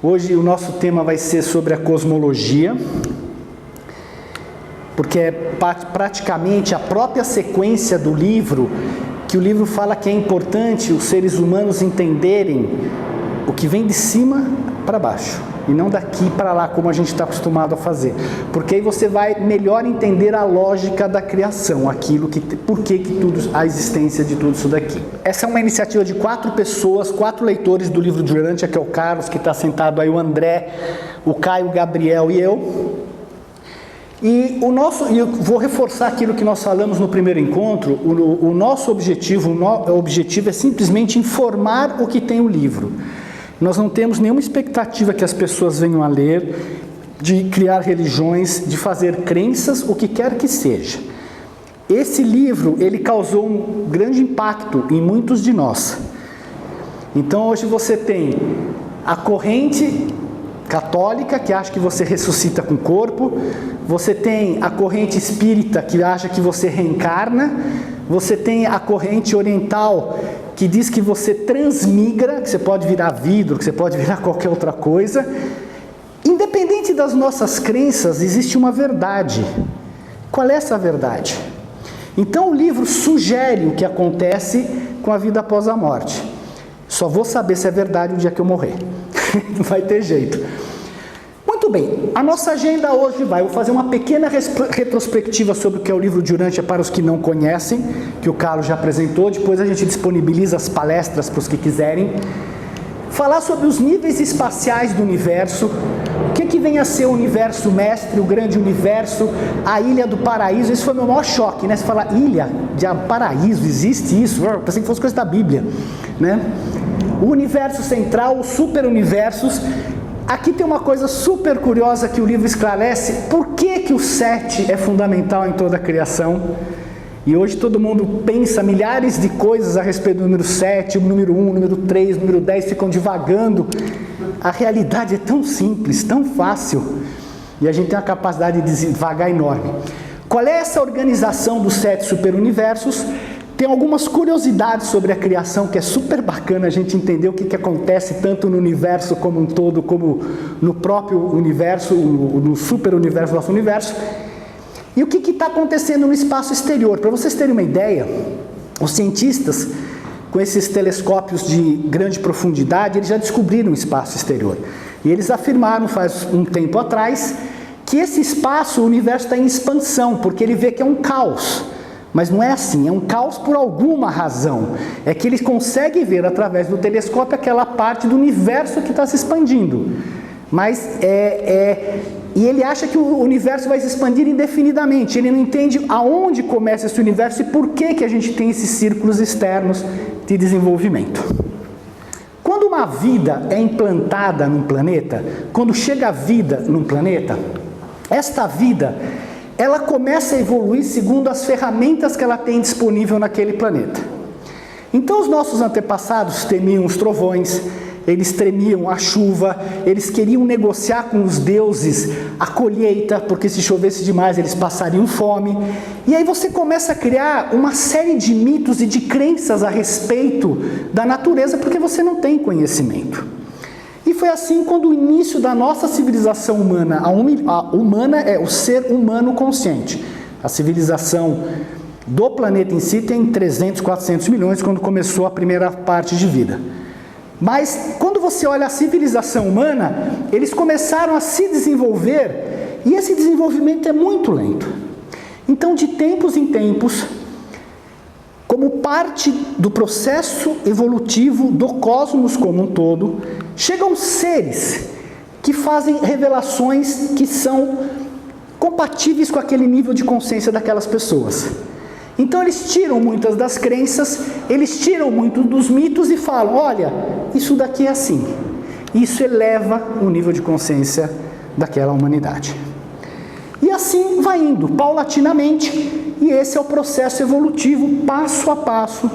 Hoje o nosso tema vai ser sobre a cosmologia, porque é praticamente a própria sequência do livro, que o livro fala que é importante os seres humanos entenderem o que vem de cima para baixo, e não daqui para lá, como a gente está acostumado a fazer, porque aí você vai melhor entender a lógica da criação, por que a existência de tudo isso daqui. Essa é uma iniciativa de 4 pessoas, 4 leitores do livro de Urântia, que é o Carlos, que está sentado aí, o André, o Caio, o Gabriel e eu. E eu vou reforçar aquilo que nós falamos no primeiro encontro. O nosso objetivo é simplesmente informar o que tem o livro. Nós não temos nenhuma expectativa que as pessoas venham a ler, de criar religiões, de fazer crenças, o que quer que seja. Esse livro, ele causou um grande impacto em muitos de nós. Então hoje você tem a corrente católica, que acha que você ressuscita com o corpo, você tem a corrente espírita, que acha que você reencarna, você tem a corrente oriental, que diz que você transmigra, que você pode virar vidro, que você pode virar qualquer outra coisa. Independente das nossas crenças, existe uma verdade. Qual é essa verdade? Então o livro sugere o que acontece com a vida após a morte. Só vou saber se é verdade o dia que eu morrer. Não vai ter jeito. Muito bem, a nossa agenda hoje eu vou fazer uma pequena retrospectiva sobre o que é o livro de Urântia para os que não conhecem, que o Carlos já apresentou, depois a gente disponibiliza as palestras para os que quiserem. Falar sobre os níveis espaciais do universo, o que vem a ser o universo mestre, o grande universo, a ilha do paraíso. Esse foi o meu maior choque, né? Você fala, ilha de paraíso, existe isso? Eu pensei que fosse coisa da Bíblia, né? O universo central, os super-universos. Aqui tem uma coisa super curiosa que o livro esclarece: por que o 7 é fundamental em toda a criação? E hoje todo mundo pensa milhares de coisas a respeito do número 7, o número 1, o número 3, o número 10, ficam divagando. A realidade é tão simples, tão fácil, e a gente tem uma capacidade de divagar enorme. Qual é essa organização dos 7 superuniversos? Tem algumas curiosidades sobre a criação que é super bacana a gente entender o que acontece tanto no universo como um todo, como no próprio universo, no super-universo do nosso universo. E o que está acontecendo no espaço exterior? Para vocês terem uma ideia, os cientistas, com esses telescópios de grande profundidade, eles já descobriram o espaço exterior. E eles afirmaram faz um tempo atrás que esse espaço, o universo está em expansão, porque ele vê que é um caos. Mas não é assim, é um caos por alguma razão. É que eles conseguem ver através do telescópio aquela parte do universo que está se expandindo. Mas e ele acha que o universo vai se expandir indefinidamente. Ele não entende aonde começa esse universo e por que a gente tem esses círculos externos de desenvolvimento. Quando uma vida é implantada num planeta, quando chega a vida num planeta, esta vida, ela começa a evoluir segundo as ferramentas que ela tem disponível naquele planeta. Então os nossos antepassados temiam os trovões, eles tremiam a chuva, eles queriam negociar com os deuses a colheita, porque se chovesse demais eles passariam fome. E aí você começa a criar uma série de mitos e de crenças a respeito da natureza, porque você não tem conhecimento. E foi assim quando o início da nossa civilização humana, a humana é o ser humano consciente. A civilização do planeta em si tem 300, 400 milhões, quando começou a primeira parte de vida. Mas quando você olha a civilização humana, eles começaram a se desenvolver, e esse desenvolvimento é muito lento. Então, de tempos em tempos, como parte do processo evolutivo do cosmos como um todo, chegam seres que fazem revelações que são compatíveis com aquele nível de consciência daquelas pessoas. Então eles tiram muitas das crenças, eles tiram muito dos mitos e falam, olha, isso daqui é assim. Isso eleva o nível de consciência daquela humanidade. E assim vai indo, paulatinamente, e esse é o processo evolutivo, passo a passo,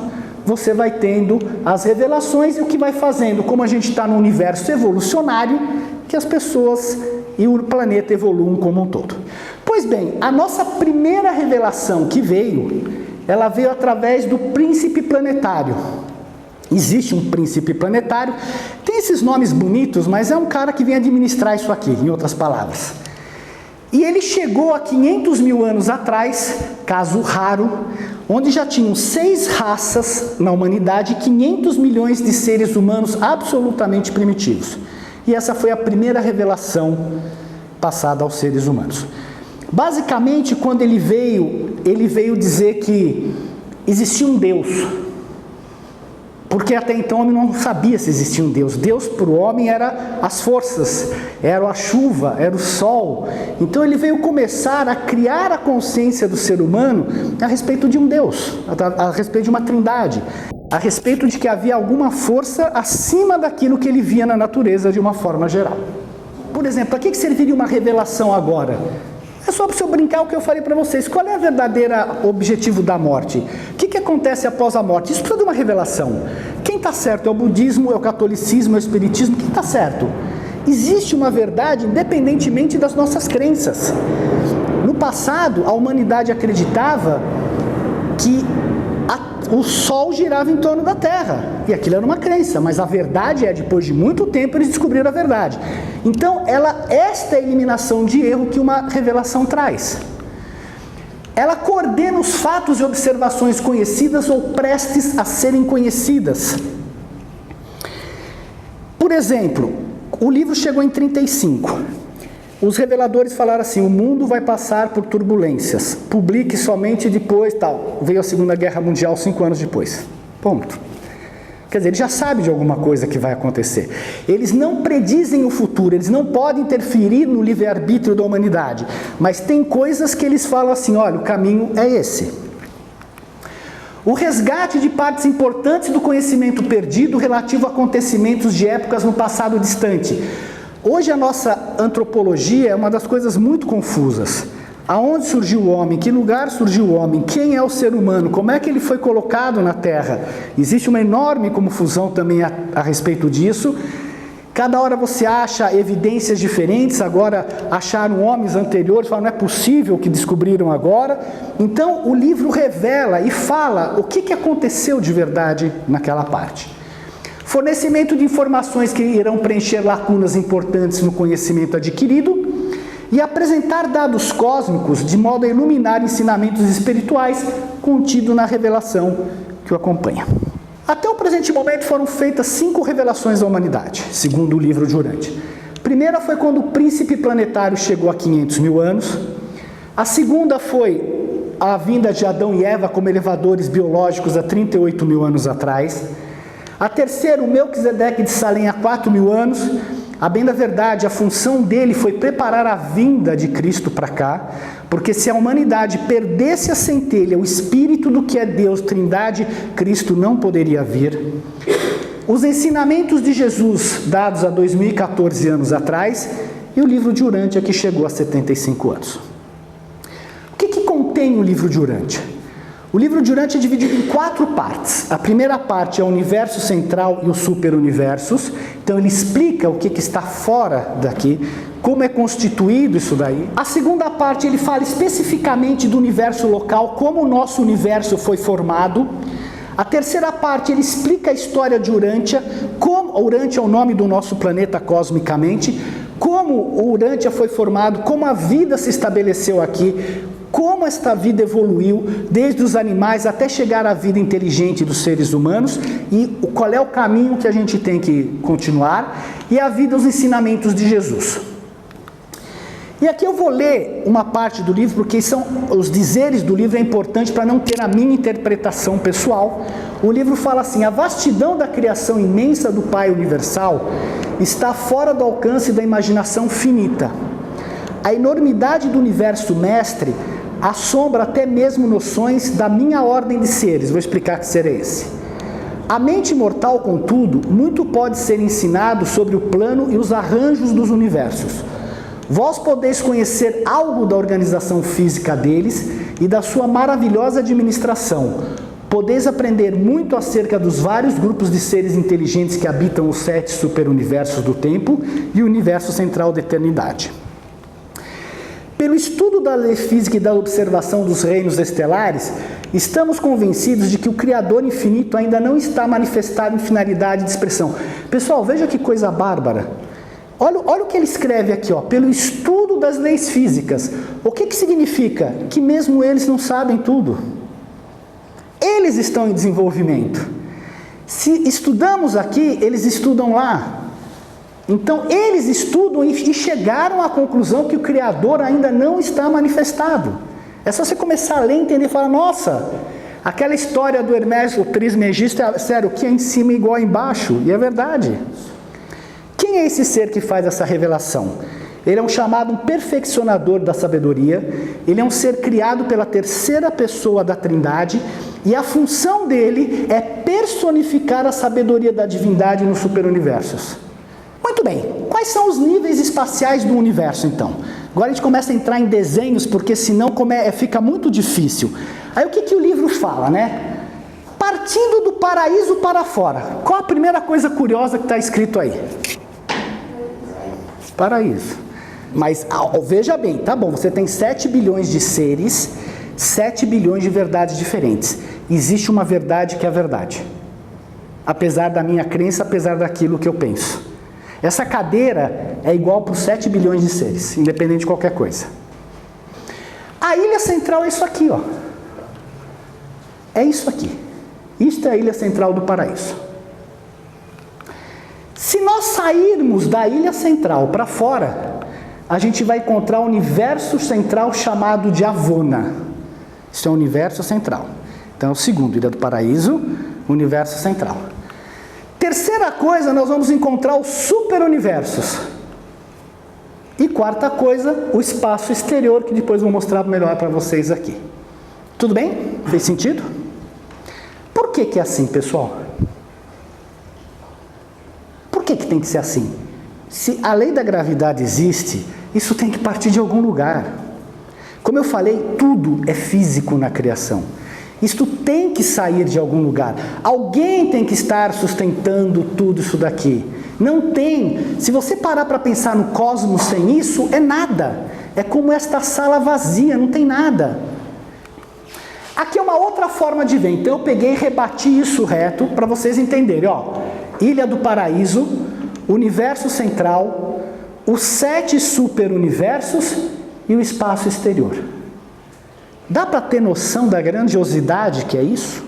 você vai tendo as revelações e o que vai fazendo, como a gente está no universo evolucionário, que as pessoas e o planeta evoluam como um todo. Pois bem, a nossa primeira revelação que veio, ela veio através do príncipe planetário. Existe um príncipe planetário, tem tem esses nomes bonitos, mas é um cara que vem administrar isso aqui, em outras palavras. E ele chegou a 500 mil anos atrás, caso raro, onde já tinham 6 raças na humanidade e 500 milhões de seres humanos absolutamente primitivos. E essa foi a primeira revelação passada aos seres humanos. Basicamente, quando ele veio dizer que existia um Deus. Porque até então o homem não sabia se existia um Deus. Deus para o homem era as forças, era a chuva, era o sol. Então ele veio começar a criar a consciência do ser humano a respeito de um Deus, a respeito de uma trindade, a respeito de que havia alguma força acima daquilo que ele via na natureza de uma forma geral. Por exemplo, para que serviria uma revelação agora? É só para o senhor brincar o que eu falei para vocês. Qual é o verdadeiro objetivo da morte? O que acontece após a morte? Isso precisa de uma revelação. Quem está certo? É o budismo, é o catolicismo, é o espiritismo? Quem está certo? Existe uma verdade independentemente das nossas crenças. No passado, a humanidade acreditava que o Sol girava em torno da Terra, e aquilo era uma crença, mas a verdade é, depois de muito tempo, eles descobriram a verdade. Então, esta é a eliminação de erro que uma revelação traz. Ela coordena os fatos e observações conhecidas ou prestes a serem conhecidas. Por exemplo, o livro chegou em 35. Os reveladores falaram assim: o mundo vai passar por turbulências, publique somente depois, tal. Veio a Segunda Guerra Mundial 5 anos depois. Ponto. Quer dizer, eles já sabem de alguma coisa que vai acontecer. Eles não predizem o futuro, eles não podem interferir no livre-arbítrio da humanidade. Mas tem coisas que eles falam assim: olha, o caminho é esse. O resgate de partes importantes do conhecimento perdido relativo a acontecimentos de épocas no passado distante. Hoje a nossa antropologia é uma das coisas muito confusas. Aonde surgiu o homem? Que lugar surgiu o homem? Quem é o ser humano? Como é que ele foi colocado na Terra? Existe uma enorme confusão também a respeito disso. Cada hora você acha evidências diferentes. Agora acharam homens anteriores, falam, não é possível que descobriram agora. Então o livro revela e fala o que aconteceu de verdade naquela parte. Fornecimento de informações que irão preencher lacunas importantes no conhecimento adquirido e apresentar dados cósmicos de modo a iluminar ensinamentos espirituais contidos na revelação que o acompanha. Até o presente momento foram feitas 5 revelações da humanidade, segundo o livro de Urântia. A primeira foi quando o príncipe planetário chegou a 500 mil anos. A segunda foi a vinda de Adão e Eva como elevadores biológicos há 38 mil anos atrás. A terceira, o Melquisedeque de Salém há 4 mil anos. A bem da verdade, a função dele foi preparar a vinda de Cristo para cá, porque se a humanidade perdesse a centelha, o espírito do que é Deus, Trindade, Cristo não poderia vir. Os ensinamentos de Jesus, dados há 2014 anos atrás, e o livro de Urântia, que chegou a 75 anos. O que contém o livro de Urântia? O livro de Urântia é dividido em 4 partes. A primeira parte é o universo central e os superuniversos. Então ele explica o que está fora daqui, como é constituído isso daí. A segunda parte ele fala especificamente do universo local, como o nosso universo foi formado. A terceira parte ele explica a história de Urântia, como Urântia é o nome do nosso planeta cosmicamente, como o Urântia foi formado, como a vida se estabeleceu aqui, como esta vida evoluiu desde os animais até chegar à vida inteligente dos seres humanos e qual é o caminho que a gente tem que continuar, e a vida, os ensinamentos de Jesus. E aqui eu vou ler uma parte do livro, porque são os dizeres do livro, é importante para não ter a minha interpretação pessoal. O livro fala assim: a vastidão da criação imensa do Pai Universal está fora do alcance da imaginação finita. A enormidade do universo mestre assombra até mesmo noções da minha ordem de seres. Vou explicar que ser é esse. A mente mortal, contudo, muito pode ser ensinado sobre o plano e os arranjos dos universos. Vós podeis conhecer algo da organização física deles e da sua maravilhosa administração. Podeis aprender muito acerca dos vários grupos de seres inteligentes que habitam os 7 superuniversos do tempo e o universo central da eternidade. Pelo estudo da lei física e da observação dos reinos estelares, estamos convencidos de que o Criador infinito ainda não está manifestado em finalidade de expressão. Pessoal, veja que coisa bárbara. Olha o que ele escreve aqui, ó, pelo estudo das leis físicas. O que significa? Que mesmo eles não sabem tudo. Eles estão em desenvolvimento. Se estudamos aqui, eles estudam lá. Então, eles estudam e chegaram à conclusão que o Criador ainda não está manifestado. É só você começar a ler, entender e falar, nossa, aquela história do Hermes, o Trismegisto, sério, o que é em cima é igual a embaixo, e é verdade. Quem é esse ser que faz essa revelação? Ele é um chamado perfeccionador da sabedoria, ele é um ser criado pela terceira pessoa da Trindade, e a função dele é personificar a sabedoria da divindade nos superuniversos. Muito bem, quais são os níveis espaciais do universo então? Agora a gente começa a entrar em desenhos, porque senão fica muito difícil. Aí o que o livro fala, né? Partindo do paraíso para fora. Qual a primeira coisa curiosa que está escrito aí? Paraíso. Mas veja bem, tá bom, você tem 7 bilhões de seres, 7 bilhões de verdades diferentes. Existe uma verdade que é a verdade. Apesar da minha crença, apesar daquilo que eu penso. Essa cadeira é igual para os 7 bilhões de seres, independente de qualquer coisa. A ilha central é isso aqui, ó. É isso aqui. Isto é a ilha central do paraíso. Se nós sairmos da ilha central para fora, a gente vai encontrar o universo central chamado de Avona. Isso é o universo central. Então é o segundo, ilha do paraíso, universo central. Terceira coisa, nós vamos encontrar os superuniversos. E quarta coisa, o espaço exterior, que depois vou mostrar melhor para vocês aqui. Tudo bem? Fez sentido? Por que é assim, pessoal? Por que tem que ser assim? Se a lei da gravidade existe, isso tem que partir de algum lugar. Como eu falei, tudo é físico na criação. Isto tem que sair de algum lugar. Alguém tem que estar sustentando tudo isso daqui. Não tem. Se você parar para pensar no cosmos sem isso, é nada. É como esta sala vazia, não tem nada. Aqui é uma outra forma de ver. Então eu peguei e rebati isso reto para vocês entenderem. Ó, Ilha do Paraíso, universo central, os 7 superuniversos e o espaço exterior. Dá para ter noção da grandiosidade que é isso?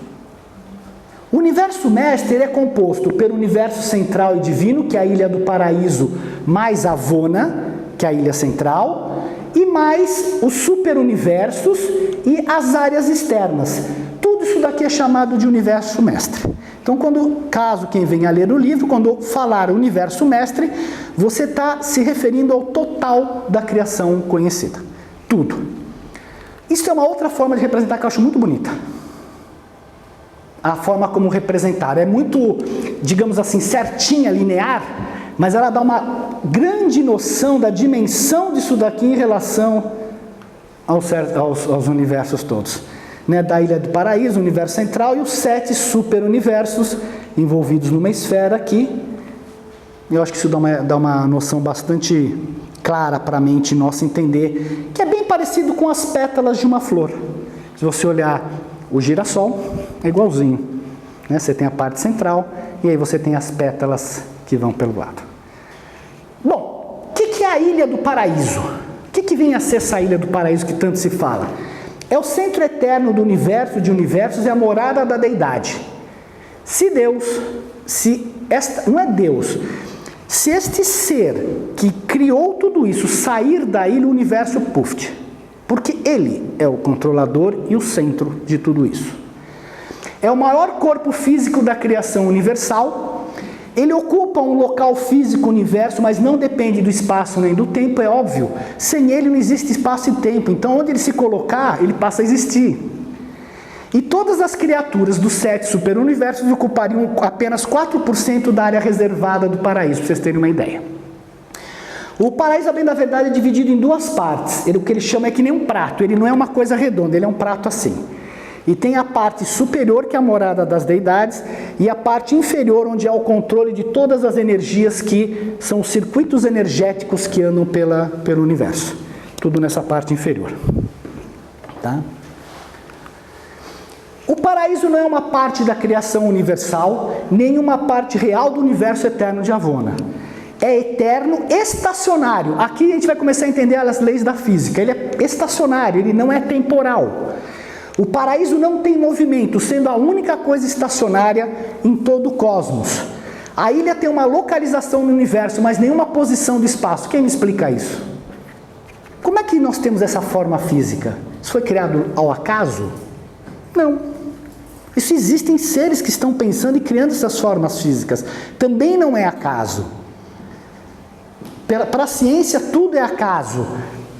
O universo mestre é composto pelo universo central e divino, que é a Ilha do Paraíso, mais Avona, que é a ilha central, e mais os superuniversos e as áreas externas. Tudo isso daqui é chamado de universo mestre. Então, caso quem venha ler o livro, quando falar universo mestre, você está se referindo ao total da criação conhecida. Tudo. Isso é uma outra forma de representar que eu acho muito bonita. A forma como representar é muito, digamos assim, certinha, linear, mas ela dá uma grande noção da dimensão disso daqui em relação aos universos todos. Né? Da Ilha do Paraíso, o universo central, e os 7 superuniversos envolvidos numa esfera aqui. Eu acho que isso dá uma noção bastante clara para a mente nossa entender, que é bem parecido com as pétalas de uma flor. Se você olhar o girassol, é igualzinho. Né? Você tem a parte central e aí você tem as pétalas que vão pelo lado. Bom, o que é a Ilha do Paraíso? O que vem a ser essa Ilha do Paraíso que tanto se fala? É o centro eterno do universo de universos, é a morada da deidade. Não é Deus, se este ser que criou tudo isso sair da ilha, o universo puft, porque ele é o controlador e o centro de tudo isso. É o maior corpo físico da criação universal, ele ocupa um local físico universo, mas não depende do espaço nem do tempo, é óbvio. Sem ele não existe espaço e tempo, então onde ele se colocar, ele passa a existir. E todas as criaturas dos 7 superuniversos ocupariam apenas 4% da área reservada do paraíso, para vocês terem uma ideia. O paraíso, bem da verdade, é dividido em 2 partes. O que ele chama é que nem um prato, ele não é uma coisa redonda, ele é um prato assim. E tem a parte superior, que é a morada das deidades, e a parte inferior, onde é o controle de todas as energias que são os circuitos energéticos que andam pelo universo. tudo nessa parte inferior. Tá? O paraíso não é uma parte da criação universal, nem uma parte real do universo eterno de Avona. É eterno, estacionário. Aqui a gente vai começar a entender as leis da física. Ele é estacionário, ele não é temporal. O paraíso não tem movimento, sendo a única coisa estacionária em todo o cosmos. A ilha tem uma localização no universo, mas nenhuma posição do espaço. Quem me explica isso? Como é que nós temos essa forma física? Isso foi criado ao acaso? Não. Isso existem seres que estão pensando e criando essas formas físicas. Também não é acaso. Para a ciência, tudo é acaso.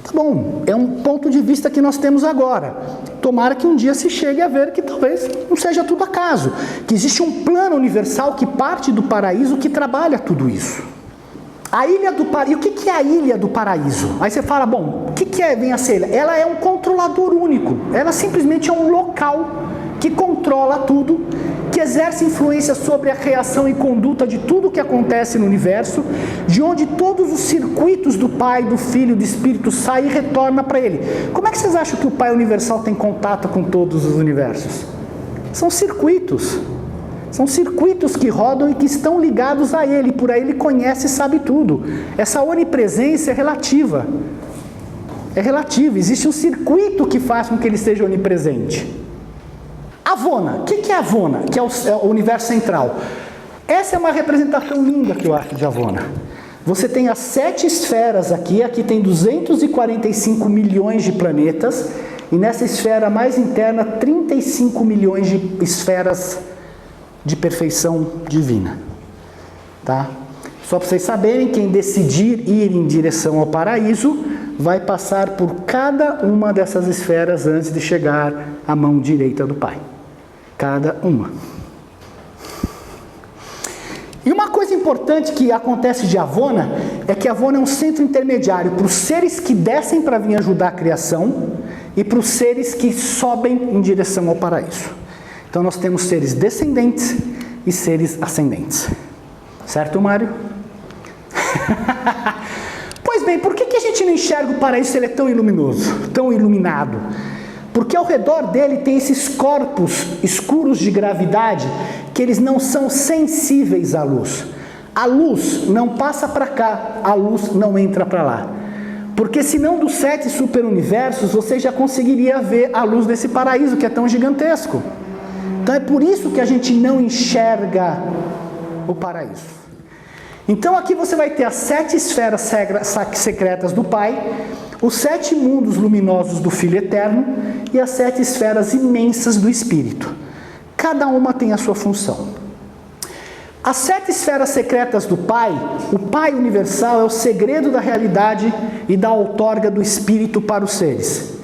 Tá bom, é um ponto de vista que nós temos agora. Tomara que um dia se chegue a ver que talvez não seja tudo acaso. Que existe um plano universal que parte do paraíso que trabalha tudo isso. A ilha do paraíso, o que é a ilha do paraíso? Aí você fala, bom, o que vem a ser? Ela é um controlador único. Ela simplesmente é um local que controla tudo, que exerce influência sobre a reação e conduta de tudo que acontece no universo, de onde todos os circuitos do Pai, do Filho e do Espírito saem e retornam para Ele. Como é que vocês acham que o Pai Universal tem contato com todos os universos? São circuitos. São circuitos que rodam e que estão ligados a Ele, por aí Ele conhece e sabe tudo. Essa onipresença é relativa. É relativa, existe um circuito que faz com que Ele seja onipresente. Avona, o que é Avona? Que é o universo central. Essa é uma representação linda que eu acho de Avona. Você tem as 7 esferas aqui tem 245 milhões de planetas, e nessa esfera mais interna, 35 milhões de esferas de perfeição divina. Tá? Só para vocês saberem, quem decidir ir em direção ao paraíso, vai passar por cada uma dessas esferas antes de chegar à mão direita do Pai. Cada uma. E uma coisa importante que acontece de Avona é que Avona é um centro intermediário para os seres que descem para vir ajudar a criação e para os seres que sobem em direção ao paraíso. Então nós temos seres descendentes e seres ascendentes. Certo, Mário? Pois bem, por que a gente não enxerga o paraíso se ele é tão luminoso, tão iluminado? Porque ao redor dele tem esses corpos escuros de gravidade que eles não são sensíveis à luz. A luz não passa para cá, a luz não entra para lá. Porque senão dos 7 superuniversos você já conseguiria ver a luz desse paraíso que é tão gigantesco. Então é por isso que a gente não enxerga o paraíso. Então aqui você vai ter as 7 esferas secretas do Pai, os 7 mundos luminosos do Filho Eterno e as 7 esferas imensas do Espírito. Cada uma tem a sua função. As 7 esferas secretas do Pai, o Pai Universal é o segredo da realidade e da outorga do Espírito para os seres.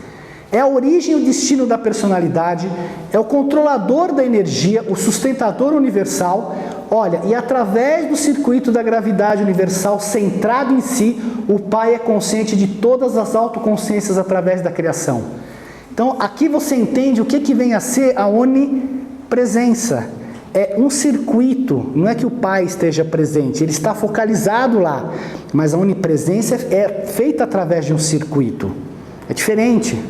É a origem e o destino da personalidade, é o controlador da energia, o sustentador universal. Olha, e através do circuito da gravidade universal centrado em si, o Pai é consciente de todas as autoconsciências através da criação. Então, aqui você entende o que vem a ser a onipresença. É um circuito, não é que o Pai esteja presente, ele está focalizado lá, mas a onipresença é feita através de um circuito. É diferente.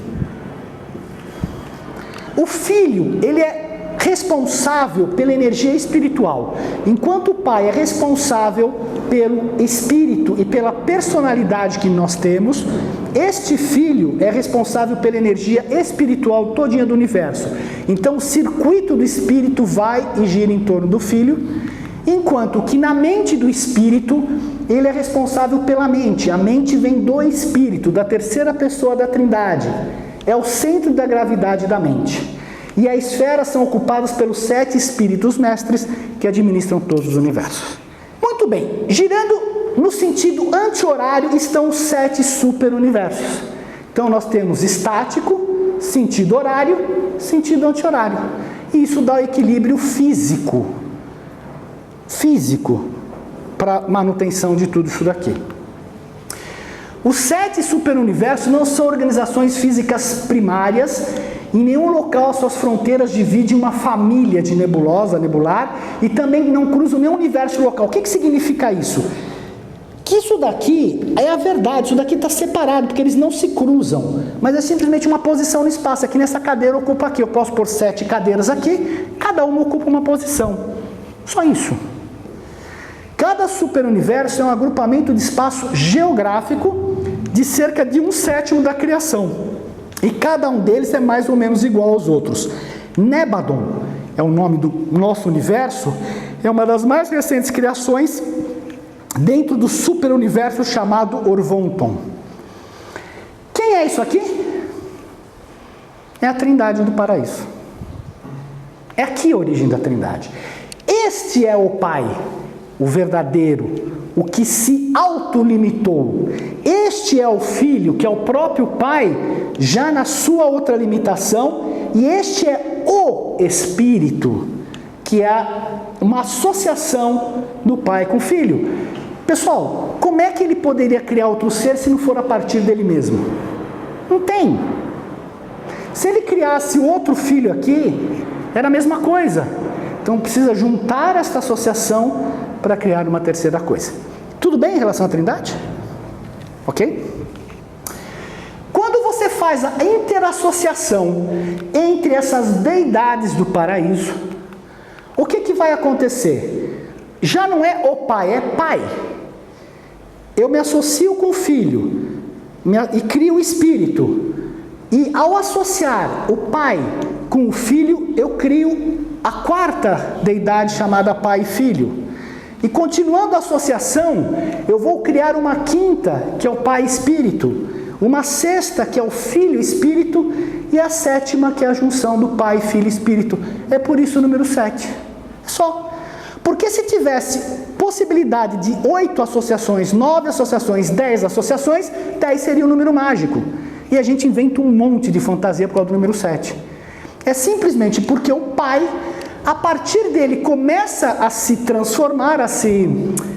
O Filho, ele é responsável pela energia espiritual, enquanto o Pai é responsável pelo espírito e pela personalidade que nós temos. Este Filho é responsável pela energia espiritual todinha do universo. Então o circuito do espírito vai e gira em torno do Filho, enquanto que na mente do espírito ele é responsável pela mente. A mente vem do espírito, da terceira pessoa da Trindade. É o centro da gravidade da mente. E as esferas são ocupadas pelos 7 espíritos mestres que administram todos os universos. Muito bem, girando no sentido anti-horário estão os 7 superuniversos. Então nós temos estático, sentido horário, sentido anti-horário. E isso dá o equilíbrio físico. Físico para manutenção de tudo isso daqui. Os 7 superuniversos não são organizações físicas primárias. Em nenhum local as suas fronteiras dividem uma família de nebular, e também não cruzam nenhum universo local. O que significa isso? que isso daqui é a verdade, isso daqui está separado, porque eles não se cruzam, mas é simplesmente uma posição no espaço. Aqui nessa cadeira ocupa aqui, eu posso pôr 7 cadeiras aqui, cada uma ocupa uma posição, só isso. Cada superuniverso é um agrupamento de espaço geográfico de cerca de 1/7 da criação, e cada um deles é mais ou menos igual aos outros. Nébadon é o nome do nosso universo, é uma das mais recentes criações dentro do superuniverso chamado Orvonton. Quem é isso aqui? É a Trindade do Paraíso. É aqui a origem da Trindade. Este é o Pai, o verdadeiro, o que se autolimitou. Este é o Filho, que é o próprio Pai, já na sua outra limitação, e este é o Espírito, que é uma associação do Pai com o Filho. Pessoal, como é que ele poderia criar outro ser se não for a partir dele mesmo? Não tem. Se ele criasse outro filho aqui, era a mesma coisa. Então precisa juntar esta associação para criar uma terceira coisa. Tudo bem em relação à Trindade? Ok? Quando você faz a interassociação entre essas deidades do paraíso, o que vai acontecer? Já não é o Pai, é Pai. Eu me associo com o Filho e crio o Espírito. E ao associar o Pai com o Filho, eu crio a quarta deidade chamada Pai e Filho. E continuando a associação, eu vou criar uma quinta, que é o Pai e Espírito. Uma sexta, que é o Filho e Espírito. E a sétima, que é a junção do Pai, Filho e Espírito. É por isso o número 7. Só. Porque se tivesse possibilidade de 8 associações, 9 associações, 10 associações, 10 seria um número mágico. E a gente inventa um monte de fantasia por causa do número 7. É simplesmente porque o Pai, a partir dele, começa a se transformar, a se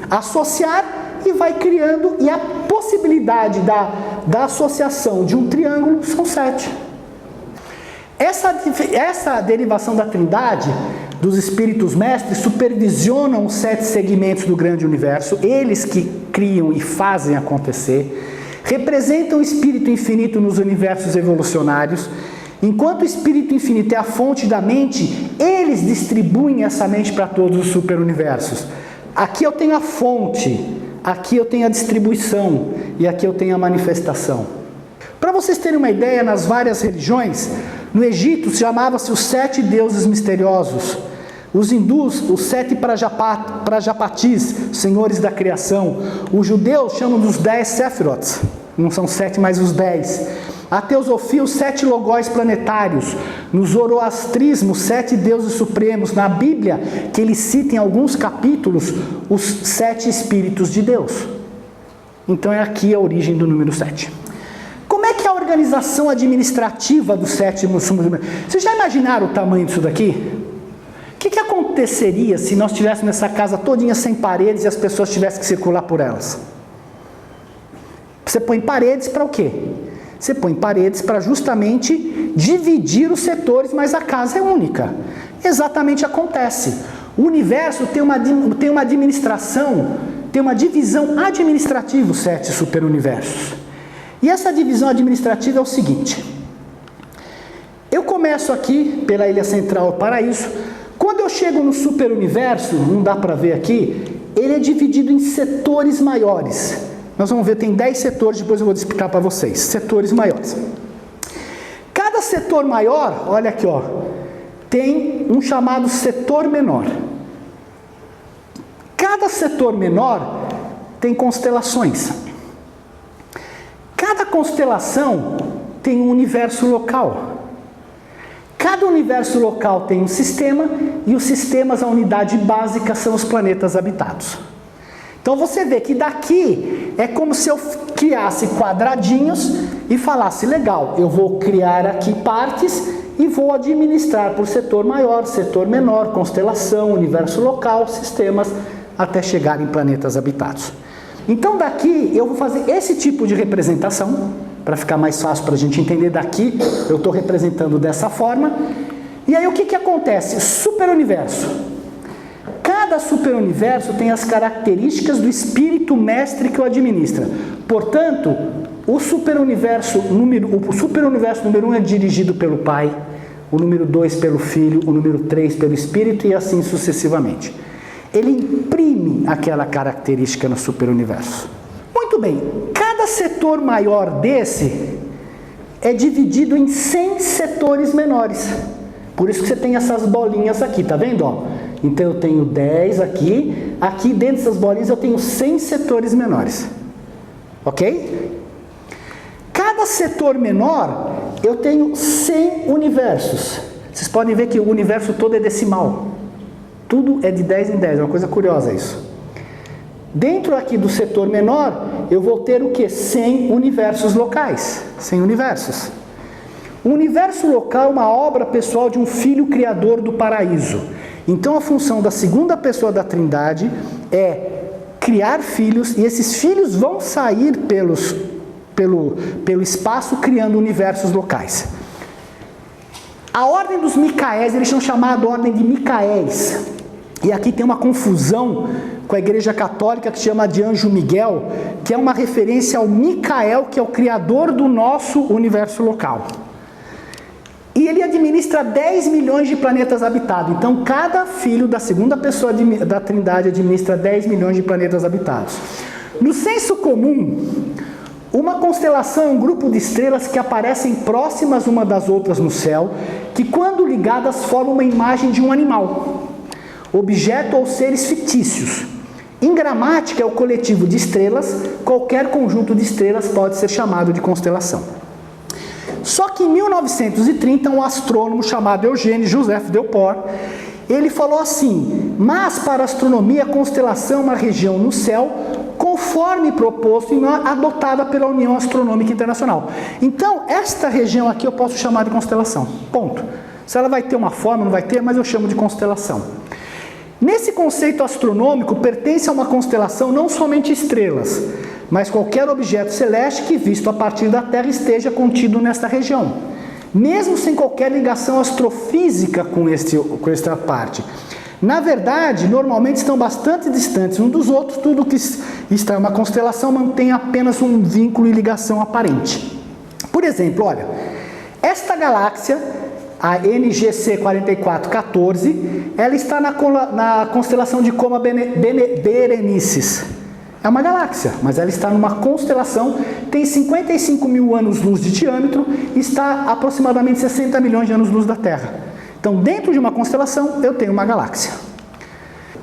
associar e vai criando, e a possibilidade da associação de um triângulo são 7. Essa derivação da Trindade, dos espíritos mestres, supervisionam os 7 segmentos do grande universo, eles que criam e fazem acontecer, representam o espírito infinito nos universos evolucionários. Enquanto o espírito infinito é a fonte da mente, eles distribuem essa mente para todos os superuniversos. Aqui eu tenho a fonte, aqui eu tenho a distribuição e aqui eu tenho a manifestação. Para vocês terem uma ideia, nas várias religiões, no Egito chamava-se os 7 deuses misteriosos. Os hindus, os 7 Prajapatis, senhores da criação. Os judeus chamam dos 10 Sephiroths, não são 7, mas os 10. A teosofia, os 7 logóis planetários. No zoroastrismo, 7 deuses supremos. Na Bíblia, que ele cita em alguns capítulos, os 7 espíritos de Deus. Então é aqui a origem do número 7. Como é que é a organização administrativa do 7º superuniverso? Vocês já imaginaram o tamanho disso daqui? O que aconteceria se nós tivéssemos essa casa todinha sem paredes e as pessoas tivessem que circular por elas? Você põe paredes para o quê? Você põe paredes para justamente dividir os setores, mas a casa é única. Exatamente acontece. O universo tem uma administração, tem uma divisão administrativa, os 7 superuniversos. E essa divisão administrativa é o seguinte: eu começo aqui pela ilha central, o paraíso. Quando eu chego no superuniverso, não dá para ver aqui, ele é dividido em setores maiores. Nós vamos ver, tem 10 setores, depois eu vou explicar para vocês. Setores maiores. Cada setor maior, olha aqui, ó, tem um chamado setor menor. Cada setor menor tem constelações. Cada constelação tem um universo local. Cada universo local tem um sistema, e os sistemas, a unidade básica, são os planetas habitados. Então você vê que daqui é como se eu criasse quadradinhos e falasse, legal, eu vou criar aqui partes e vou administrar por setor maior, setor menor, constelação, universo local, sistemas, até chegar em planetas habitados. Então daqui eu vou fazer esse tipo de representação, para ficar mais fácil para a gente entender. Daqui eu estou representando dessa forma. E aí o que acontece? Superuniverso. cada superuniverso tem as características do espírito mestre que o administra. Portanto, o superuniverso número 1 é dirigido pelo Pai, o número 2 pelo Filho, o número 3 pelo Espírito e assim sucessivamente. Ele imprime aquela característica no superuniverso. Muito bem, cada setor maior desse é dividido em 100 setores menores. Por isso que você tem essas bolinhas aqui, tá vendo? Ó? Então eu tenho 10 aqui, aqui dentro dessas bolinhas eu tenho 100 setores menores. Ok? Cada setor menor eu tenho 100 universos. Vocês podem ver que o universo todo é decimal. Tudo é de 10 em 10, é uma coisa curiosa isso. Dentro aqui do setor menor, eu vou ter o que? 100 universos locais. 100 universos. O universo local é uma obra pessoal de um Filho Criador do paraíso. Então a função da segunda pessoa da Trindade é criar filhos, e esses filhos vão sair pelo espaço criando universos locais. A ordem dos Micaéis, eles são chamados ordem de Micaéis. E aqui tem uma confusão com a Igreja Católica que chama de Anjo Miguel, que é uma referência ao Micael, que é o criador do nosso universo local. E ele administra 10 milhões de planetas habitados. Então, cada filho da segunda pessoa da Trindade administra 10 milhões de planetas habitados. No senso comum, uma constelação é um grupo de estrelas que aparecem próximas uma das outras no céu, que quando ligadas formam uma imagem de um animal, objeto ou seres fictícios. Em gramática é o coletivo de estrelas, qualquer conjunto de estrelas pode ser chamado de constelação. Só que em 1930, um astrônomo chamado Eugène Joseph Delport, ele falou assim: mas para a astronomia, a constelação é uma região no céu, conforme proposto e adotada pela União Astronômica Internacional. Então, esta região aqui eu posso chamar de constelação. Ponto. Se ela vai ter uma forma, não vai ter, mas eu chamo de constelação. Nesse conceito astronômico, pertence a uma constelação não somente estrelas, mas qualquer objeto celeste que, visto a partir da Terra, esteja contido nesta região, mesmo sem qualquer ligação astrofísica com esta parte. Na verdade, normalmente estão bastante distantes uns dos outros, tudo que está em uma constelação mantém apenas um vínculo e ligação aparente. Por exemplo, olha, esta galáxia, a NGC 4414, ela está na constelação de Coma Berenices. É uma galáxia, mas ela está numa constelação, tem 55 mil anos-luz de diâmetro e está a aproximadamente 60 milhões de anos-luz da Terra. Então, dentro de uma constelação, eu tenho uma galáxia.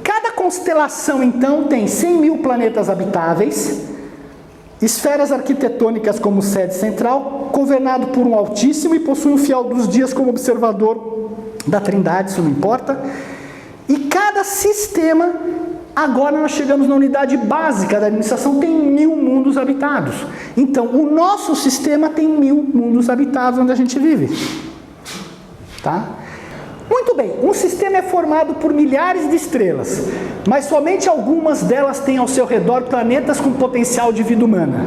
Cada constelação, então, tem 100 mil planetas habitáveis, esferas arquitetônicas como sede central, governado por um Altíssimo e possui um Fiel dos Dias como observador da Trindade, isso não importa. E cada sistema, agora nós chegamos na unidade básica da administração, tem 1000 mundos habitados. Então, o nosso sistema tem 1000 mundos habitados onde a gente vive. Tá? Muito bem, um sistema é formado por milhares de estrelas, mas somente algumas delas têm ao seu redor planetas com potencial de vida humana.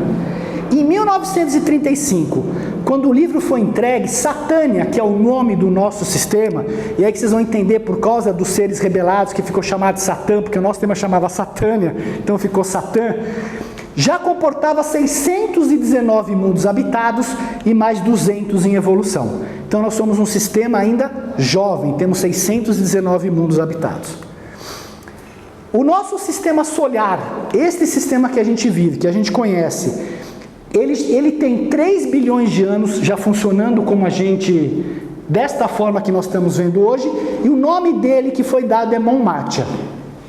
Em 1935, quando o livro foi entregue, Satânia, que é o nome do nosso sistema, e aí que vocês vão entender por causa dos seres rebelados, que ficou chamado de Satã, porque o nosso tema chamava Satânia, então ficou Satã, já comportava 619 mundos habitados e mais 200 em evolução. Então nós somos um sistema ainda jovem, temos 619 mundos habitados. O nosso sistema solar, este sistema que a gente vive, que a gente conhece, ele tem 3 bilhões de anos já funcionando como a gente, desta forma que nós estamos vendo hoje, e o nome dele que foi dado é Monmátia.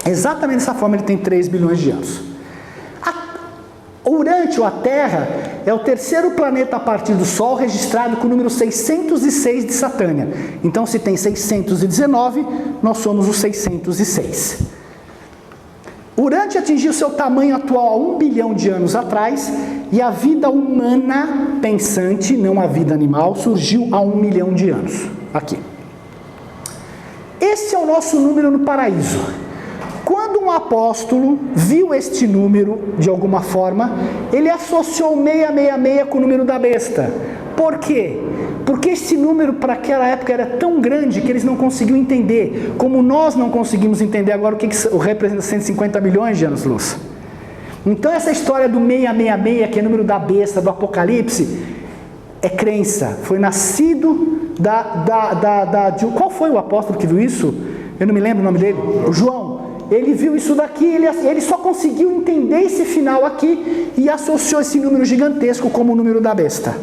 Exatamente dessa forma ele tem 3 bilhões de anos. Urântia, a Terra, é o terceiro planeta a partir do Sol registrado com o número 606 de Satânia. Então, se tem 619, nós somos o 606. Urântia atingiu seu tamanho atual há 1 bilhão de anos atrás e a vida humana pensante, não a vida animal, surgiu há 1 milhão de anos. Aqui. Esse é o nosso número no paraíso. Quando um apóstolo viu este número, de alguma forma, ele associou 666 com o número da besta. Por quê? Porque esse número para aquela época era tão grande que eles não conseguiam entender, como nós não conseguimos entender agora o que representa 150 milhões de anos-luz. Então essa história do 666, que é o número da besta, do Apocalipse, é crença. Foi nascido de qual foi o apóstolo que viu isso? Eu não me lembro o nome dele. O João. Ele viu isso daqui, ele só conseguiu entender esse final aqui e associou esse número gigantesco como o número da besta.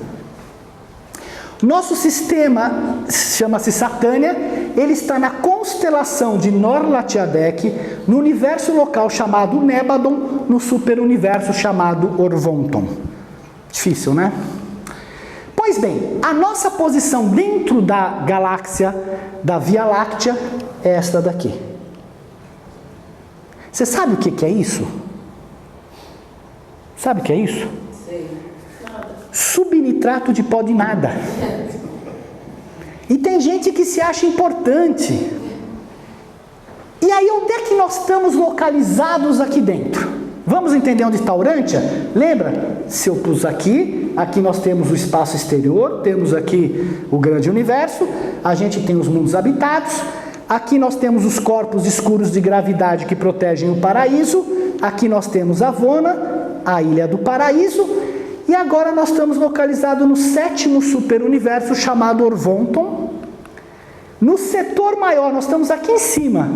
Nosso sistema chama-se Satânia, ele está na constelação de Nor-Latiadec, no universo local chamado Nébadon, no superuniverso chamado Orvonton. Difícil, né? Pois bem, a nossa posição dentro da galáxia, da Via Láctea, é esta daqui. Você sabe o que é isso? Sabe o que é isso? Sei. Subnitrato de pó de nada. E tem gente que se acha importante. E aí, onde é que nós estamos localizados aqui dentro? Vamos entender onde está Urântia? Lembra? Se eu pus aqui nós temos o espaço exterior, temos aqui o grande universo, a gente tem os mundos habitados, aqui nós temos os corpos escuros de gravidade que protegem o paraíso, aqui nós temos Avona, a ilha do paraíso, e agora nós estamos localizados no 7º superuniverso chamado Orvonton. No setor maior, nós estamos aqui em cima,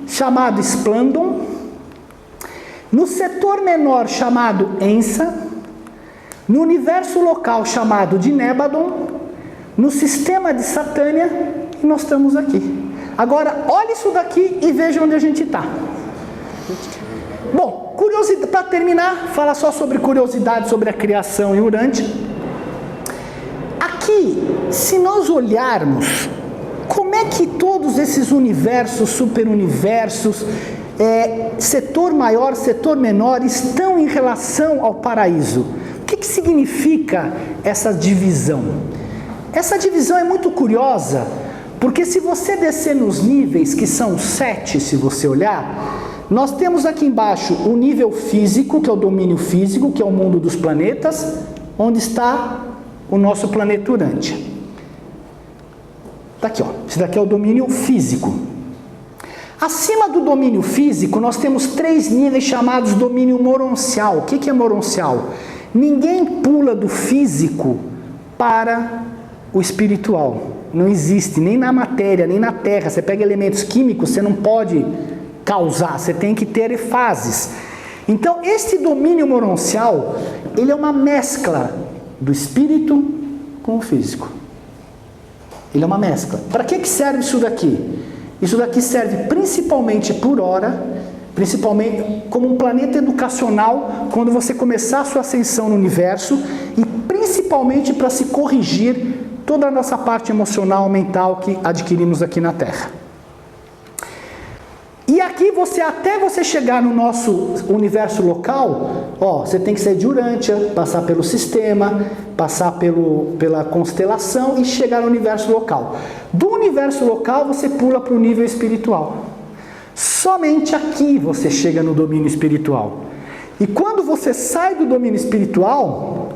chamado Splandon. No setor menor, chamado Ensa. No universo local, chamado de Nébadon. No sistema de Satânia, e nós estamos aqui. Agora, olha isso daqui e veja onde a gente está. Bom, curiosidade, para terminar, falar só sobre curiosidade sobre a criação em Urântia. Aqui, se nós olharmos, como é que todos esses universos, superuniversos, setor maior, setor menor, estão em relação ao paraíso? O que significa essa divisão? Essa divisão é muito curiosa, porque se você descer nos níveis, que são 7, se você olhar, nós temos aqui embaixo o nível físico, que é o domínio físico, que é o mundo dos planetas, onde está o nosso planeta Urântia. Está aqui, ó. Esse daqui é o domínio físico. Acima do domínio físico, nós temos 3 níveis chamados domínio moroncial. O que é moroncial? Ninguém pula do físico para o espiritual. Não existe, nem na matéria, nem na terra. Você pega elementos químicos, você não pode causar, você tem que ter fases. Então, este domínio moroncial, ele é uma mescla do espírito com o físico. Ele é uma mescla. Para que serve isso daqui? Isso daqui serve principalmente por hora, principalmente como um planeta educacional, quando você começar a sua ascensão no universo, e principalmente para se corrigir toda a nossa parte emocional, mental que adquirimos aqui na Terra. E aqui até você chegar no nosso universo local, você tem que sair de Urântia, passar pelo sistema, passar pela constelação e chegar no universo local. Do universo local você pula para o nível espiritual. Somente aqui você chega no domínio espiritual. E quando você sai do domínio espiritual,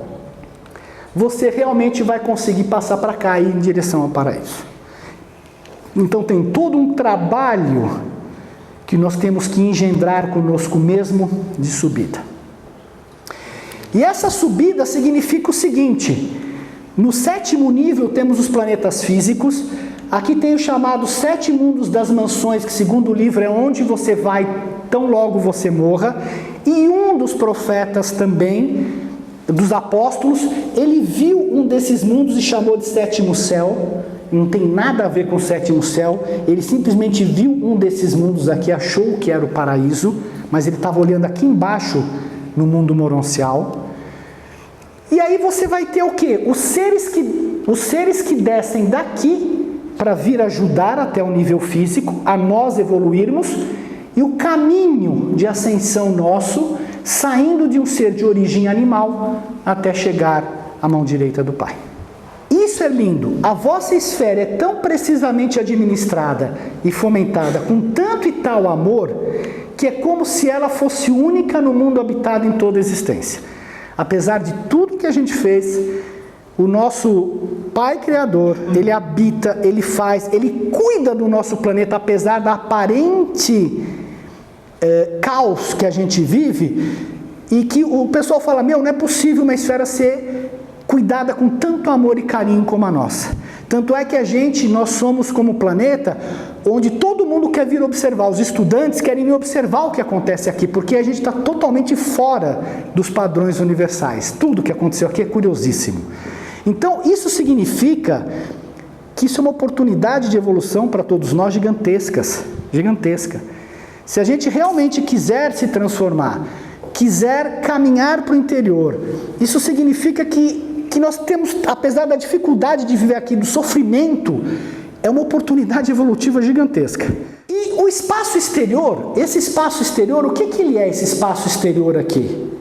você realmente vai conseguir passar para cá e ir em direção ao paraíso. Então tem todo um trabalho que nós temos que engendrar conosco mesmo de subida. E essa subida significa o seguinte: no 7º nível temos os planetas físicos, aqui tem o chamado 7 mundos das mansões, que segundo o livro é onde você vai tão logo você morra, e um dos profetas também, dos apóstolos, ele viu um desses mundos e chamou de 7º céu. Não tem nada a ver com o 7º céu, ele simplesmente viu um desses mundos aqui, achou que era o paraíso, mas ele estava olhando aqui embaixo no mundo moroncial. E aí você vai ter o quê? Os seres que descem daqui para vir ajudar até o nível físico, a nós evoluirmos, e o caminho de ascensão nosso, saindo de um ser de origem animal até chegar à mão direita do Pai. Isso é lindo. A vossa esfera é tão precisamente administrada e fomentada com tanto e tal amor, que é como se ela fosse única no mundo habitado em toda a existência. Apesar de tudo que a gente fez, O nosso Pai Criador, Ele habita, Ele faz, Ele cuida do nosso planeta, apesar da aparente caos que a gente vive, e que o pessoal fala, não é possível uma esfera ser cuidada com tanto amor e carinho como a nossa. Tanto é que nós somos como planeta, onde todo mundo quer vir observar, os estudantes querem vir observar o que acontece aqui, porque a gente está totalmente fora dos padrões universais. Tudo que aconteceu aqui é curiosíssimo. Então, isso significa que isso é uma oportunidade de evolução para todos nós gigantesca. Se a gente realmente quiser se transformar, quiser caminhar para o interior, isso significa que nós temos, apesar da dificuldade de viver aqui, do sofrimento, é uma oportunidade evolutiva gigantesca. E o espaço exterior, esse espaço exterior, o que ele é esse espaço exterior aqui?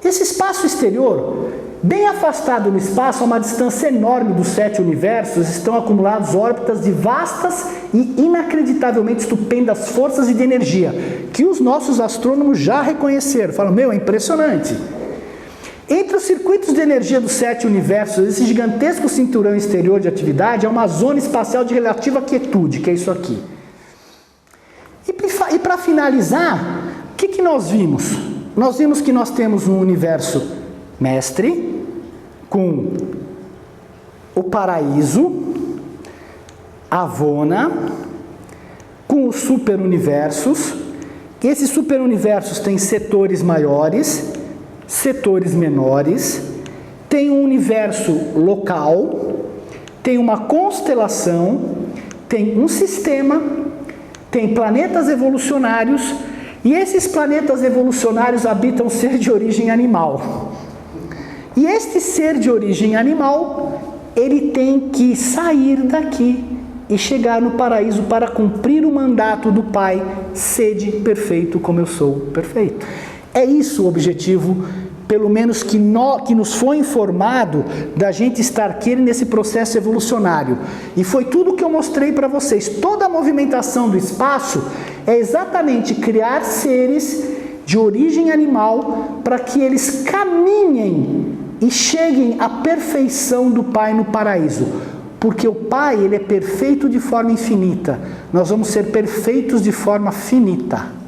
Esse espaço exterior, bem afastado no espaço, a uma distância enorme dos 7 universos, estão acumuladas órbitas de vastas e inacreditavelmente estupendas forças e de energia, que os nossos astrônomos já reconheceram. Falam, é impressionante. Entre os circuitos de energia dos 7 universos, esse gigantesco cinturão exterior de atividade é uma zona espacial de relativa quietude, que é isso aqui. E para finalizar, o que nós vimos? Nós vimos que nós temos um universo mestre, com o paraíso, Avona, com os superuniversos. Esses superuniversos têm setores maiores, setores menores, tem um universo local, tem uma constelação, tem um sistema, tem planetas evolucionários, e esses planetas evolucionários habitam ser de origem animal. E este ser de origem animal, ele tem que sair daqui e chegar no paraíso para cumprir o mandato do Pai, sede perfeito como eu sou perfeito. É isso o objetivo, pelo menos que nos foi informado, da gente estar aqui nesse processo evolucionário. E foi tudo que eu mostrei para vocês. Toda a movimentação do espaço é exatamente criar seres de origem animal para que eles caminhem e cheguem à perfeição do Pai no paraíso. Porque o Pai, ele é perfeito de forma infinita. Nós vamos ser perfeitos de forma finita.